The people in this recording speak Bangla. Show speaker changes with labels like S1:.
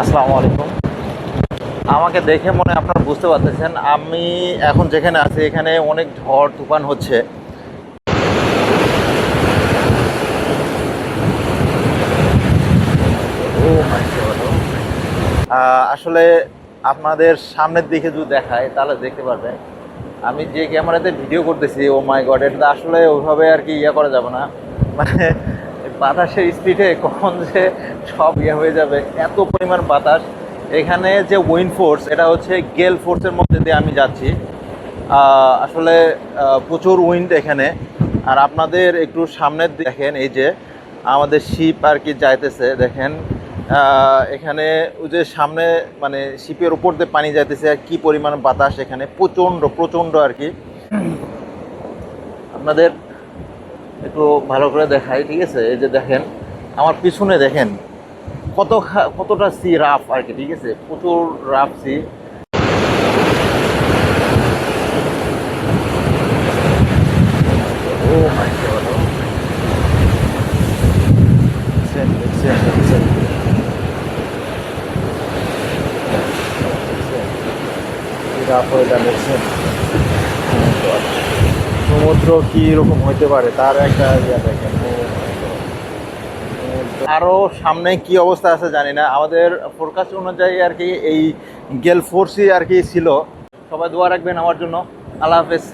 S1: আসসালামু আলাইকুম। আমাকে দেখে মনে হয় আপনারা বুঝতে পারতেছেন আমি এখন যেখানে আছি এখানে অনেক ঝড় তুফান হচ্ছে। ও মাই গড! আসলে আপনাদের সামনের দিকে যদি দেখায় তাহলে দেখতে পারবেন আমি যে ক্যামেরাতে ভিডিও করতেছি। ও মাই গড! এটা আসলে ওইভাবে আর কি করা যাবে না, মানে বাতাসের স্পিডে কখন যে সব হয়ে যাবে, এত পরিমাণ বাতাস। এখানে যে উইন্ড ফোর্স, এটা হচ্ছে গেল ফোর্সের মধ্যে দিয়ে আমি যাচ্ছি। আসলে প্রচুর উইন্ড এখানে। আর আপনাদের একটু সামনের দেখেন, এই যে আমাদের শিপ আর কি যাইতেছে দেখেন। এখানে ওই যে সামনে মানে শিপের উপর দিয়ে পানি যাইতেছে, আর কি পরিমাণ বাতাস এখানে, প্রচণ্ড প্রচণ্ড আর কি। আপনাদের একটু ভালো করে দেখাই, ঠিক আছে? এই যে দেখেন আমার পিছনে দেখেন কতটা সি রাফ আর কি, ঠিক আছে? প্রচুর রাফ সি। ও মাই গড! দেখছেন দেখছেন দেখছেন কি রাফ ওয়েদার দেখছেন? Oh my God! সমুদ্র কি রকম হইতে পারে তার একটা দেখেন। আরও সামনে কি অবস্থা আছে জানি না। আমাদের ফোরকাস্ট অনুযায়ী আর কি এই গেল ফোর্সই আর কি ছিল। সবাই দোয়া রাখবেন আমার জন্য। আল্লাহ হাফেজ।